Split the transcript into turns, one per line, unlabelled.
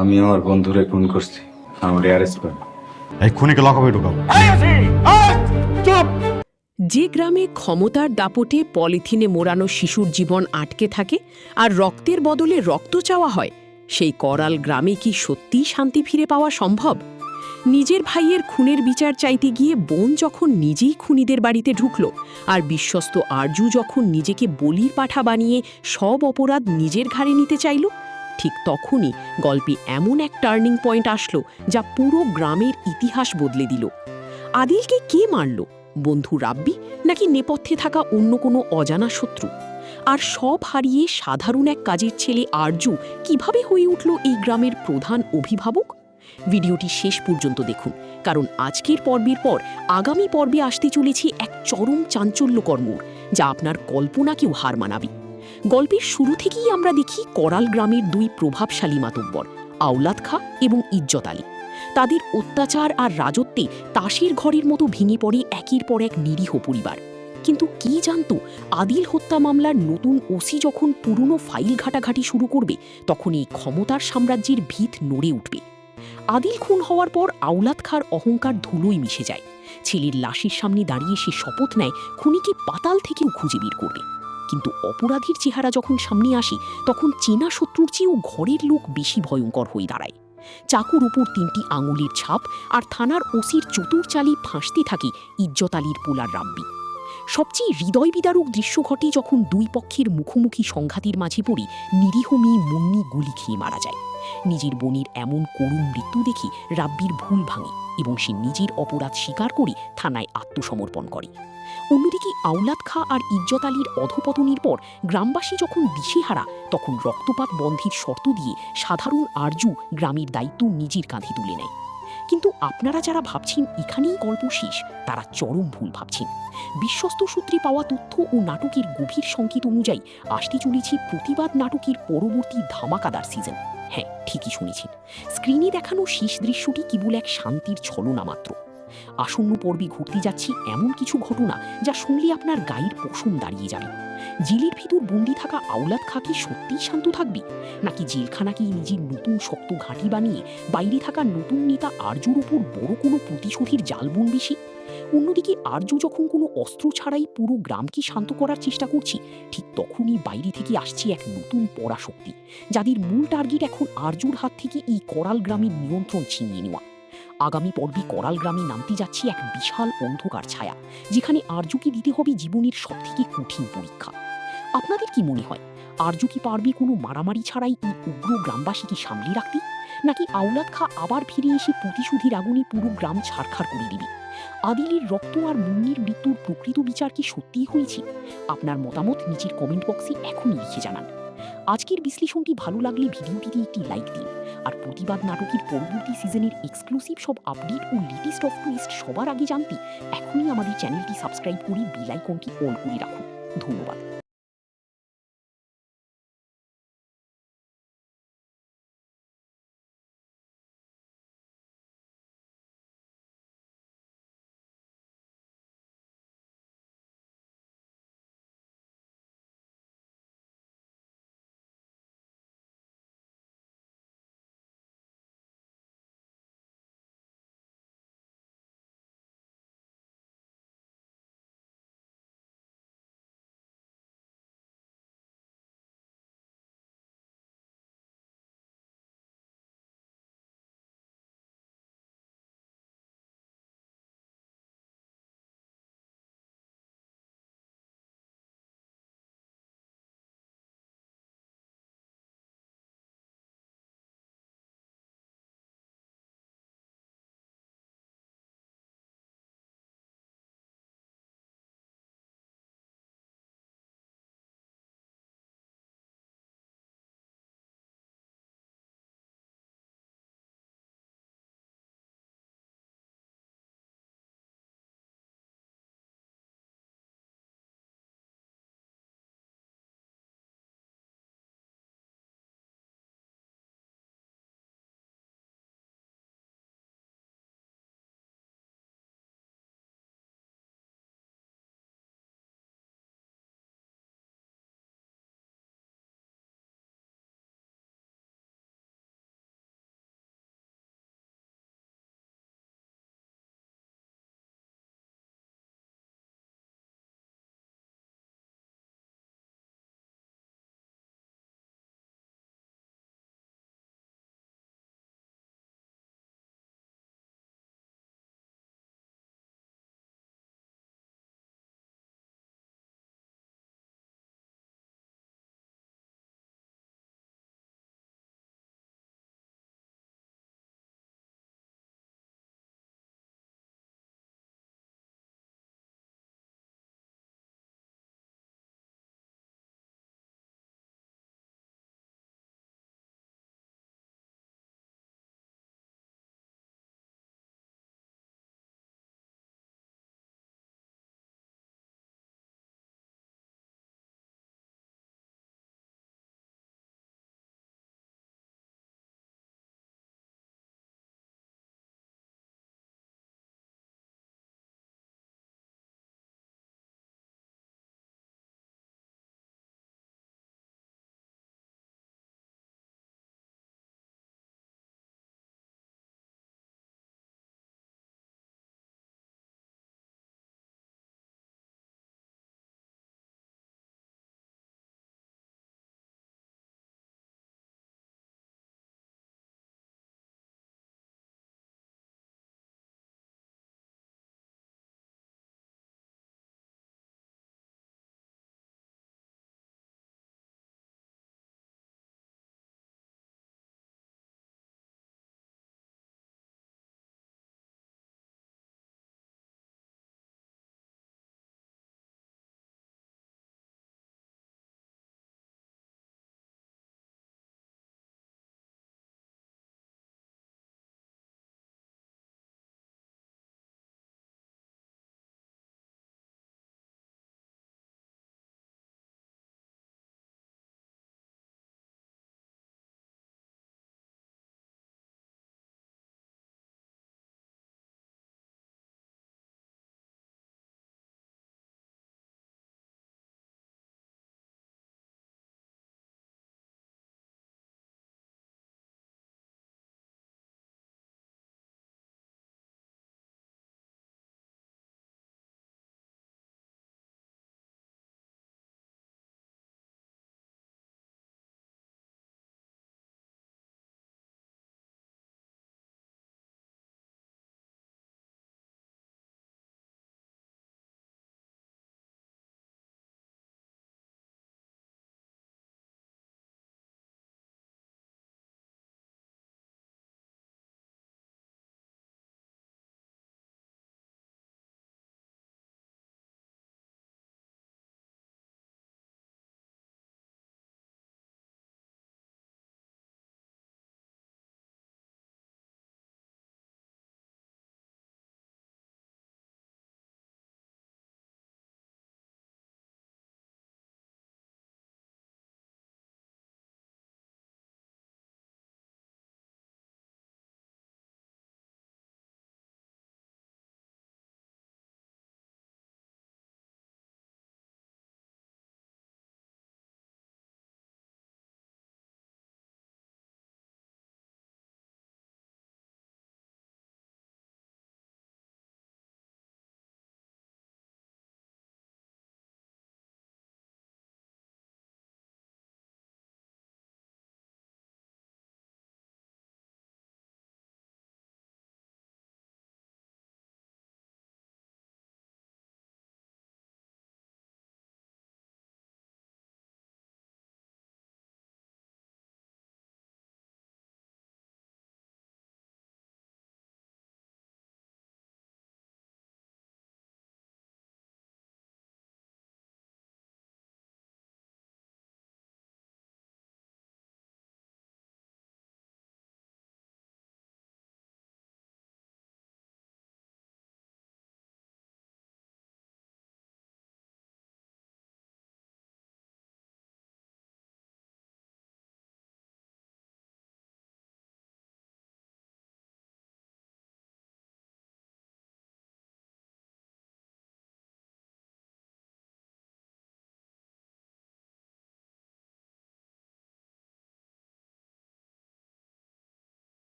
আমি আমার বন্ধুরে খুন করছি, আমার অ্যারেস্ট করে।
এই খুনিকে লকআপে ঢুকাও।
যে গ্রামে ক্ষমতার দাপটে পলিথিনে মোড়ানো শিশুর জীবন আটকে থাকে আর রক্তের বদলে রক্ত চাওয়া হয়, সেই করাল গ্রামে কি সত্যিই শান্তি ফিরে পাওয়া সম্ভব? নিজের ভাইয়ের খুনের বিচার চাইতে গিয়ে বোন যখন নিজেই খুনিদের বাড়িতে ঢুকল, আর বিশ্বস্ত আরজু যখন নিজেকে বলির পাঠা বানিয়ে সব অপরাধ নিজের ঘাড়ে নিতে চাইল, ঠিক তখনই গল্পে এমন এক টার্নিং পয়েন্ট আসলো যা পুরো গ্রামের ইতিহাস বদলে দিল। আদিলকে কে মারল? বন্ধু রাব্বি, নাকি নেপথ্যে থাকা অন্য কোনো অজানা শত্রু? আর সব হারিয়ে সাধারণ এক কাজের ছেলে আরজু কিভাবে হয়ে উঠল এই গ্রামের প্রধান অভিভাবক? ভিডিওটি শেষ পর্যন্ত দেখুন, কারণ আজকের পর্বের পর আগামী পর্বে আসতে চলেছে এক চরম চাঞ্চল্যকর মোড়, যা আপনার কল্পনাকেও হার মানাবে। গল্পের শুরু থেকেই আমরা দেখি করাল গ্রামের দুই প্রভাবশালী মাতব্বর, আওলাদ খা এবং ইজ্জত আলী। তাদের অত্যাচার আর রাজত্বে তাসের ঘরের মতো ভেঙে পড়ে একের পর এক নিরীহ পরিবার। কিন্তু কি জানতো, আদিল হত্যা মামলার নতুন ওসি যখন পুরনো ফাইল ঘাটাঘাটি শুরু করবে, তখন এই ক্ষমতার সাম্রাজ্যের ভিত নড়ে উঠবে। আদিল খুন হওয়ার পর আওলাদ খার অহংকার ধুলোয় মিশে যায়। ছেলের লাশের সামনে দাঁড়িয়ে সে শপথ নেয় খুনিকে পাতাল থেকেও খুঁজে বের করবে। কিন্তু অপরাধীর চেহারা যখন সামনে আসে, তখন চেনা শত্রুর চেয়েও ঘরের লোক বেশি ভয়ঙ্কর হয়ে দাঁড়ায়। চাকুর উপর 3টি আঙুলের ছাপ, আর থানার ওসির চতুর চালি ফাঁসতে থাকে ইজ্জত আলীর পোলার রাব্বি। সবচেয়ে হৃদয় বিদারক দৃশ্য ঘটে যখন দুই পক্ষের মুখোমুখি সংঘাতের মাঝে পড়ে নিরীহ মেয়ে মুন্নি গুলি খেয়ে মারা যায়। নিজের বোনের এমন করুণ মৃত্যু দেখে রাব্বির ভুল ভাঙে এবং সে নিজের অপরাধ স্বীকার করে থানায় আত্মসমর্পণ করে। অন্যদিকে আওলাদ খা আর ইজ্জত আলীর অধপতনের পর গ্রামবাসী যখন দিশেহারা, তখন রক্তপাত বন্ধের শর্ত দিয়ে সাধারণ আরজু গ্রামের দায়িত্ব নিজের কাঁধে তুলে নেয়। কিন্তু আপনারা যারা ভাবছেন এখানেই গল্প শেষ, তারা চরম ভুল ভাবছেন। বিশ্বস্ত সূত্রে পাওয়া তথ্য ও নাটকের গভীর সংকেত অনুযায়ী আসতে চলেছে প্রতিবাদ নাটকের পরবর্তী ধামাকাদার সিজন। হ্যাঁ, ঠিকই শুনেছেন, স্ক্রিনে দেখানো শেষ দৃশ্যটি কেবল এক শান্তির ছলনা মাত্র। আসন্ন পর্বে ঘটতে যাচ্ছে এমন কিছু ঘটনা যা শুনলে আপনার গায়ের পশম দাঁড়িয়ে যাবে। জেলের ভিতর বন্দি থাকা আওলাদ খা কি সত্যিই শান্ত থাকবে, নাকি জেলখানাকেই নিজের নতুন শক্ত ঘাঁটি বানিয়ে বাইরে থাকা নতুন নেতা আরজুর উপর বড় কোনো প্রতিশোধের জাল বুনবে সে? অন্যদিকে আরজু যখন কোনো অস্ত্র ছাড়াই পুরো গ্রামকে শান্ত করার চেষ্টা করছে, ঠিক তখনই বাইরে থেকে আসছে এক নতুন পরাশক্তি, যাদের মূল টার্গেট এখন আরজুর হাত থেকে এই করাল গ্রামের নিয়ন্ত্রণ ছিনিয়ে নেওয়া। আগামী পর্বে করাল গ্রামে নামতে যাচ্ছে এক বিশাল অন্ধকার ছায়া, যেখানে আরজুকে দিতে হবে জীবনের সবথেকে কঠিন পরীক্ষা। আপনাদের কি মনে হয়, আরজু কি পারবে কোনো মারামারি ছাড়াই এই উগ্র গ্রামবাসীকে সামলে রাখতে, নাকি আওলাদ খা আবার ফিরে এসে প্রতিশোধের আগুনে পুরো গ্রাম ছারখার করে দেবে? আদিলের রক্ত আর মুন্নির মৃত্যুর প্রকৃত বিচার কি সত্যিই হয়েছে? আপনার মতামত নিজের কমেন্ট বক্সে এখনই লিখে জানান। আজকের বিশ্লেষণটি ভালো লাগলে ভিডিওটিতে একটি লাইক দিন, আর প্রতিবাদ নাটকের পরবর্তী সিজনের এক্সক্লুসিভ সব আপডেট ও লেটেস্ট অফ টুইস্ট সবার আগে জানতে এখনই আমাদের চ্যানেলটি সাবস্ক্রাইব করে বেল আইকনটি অন করে রাখুন। ধন্যবাদ।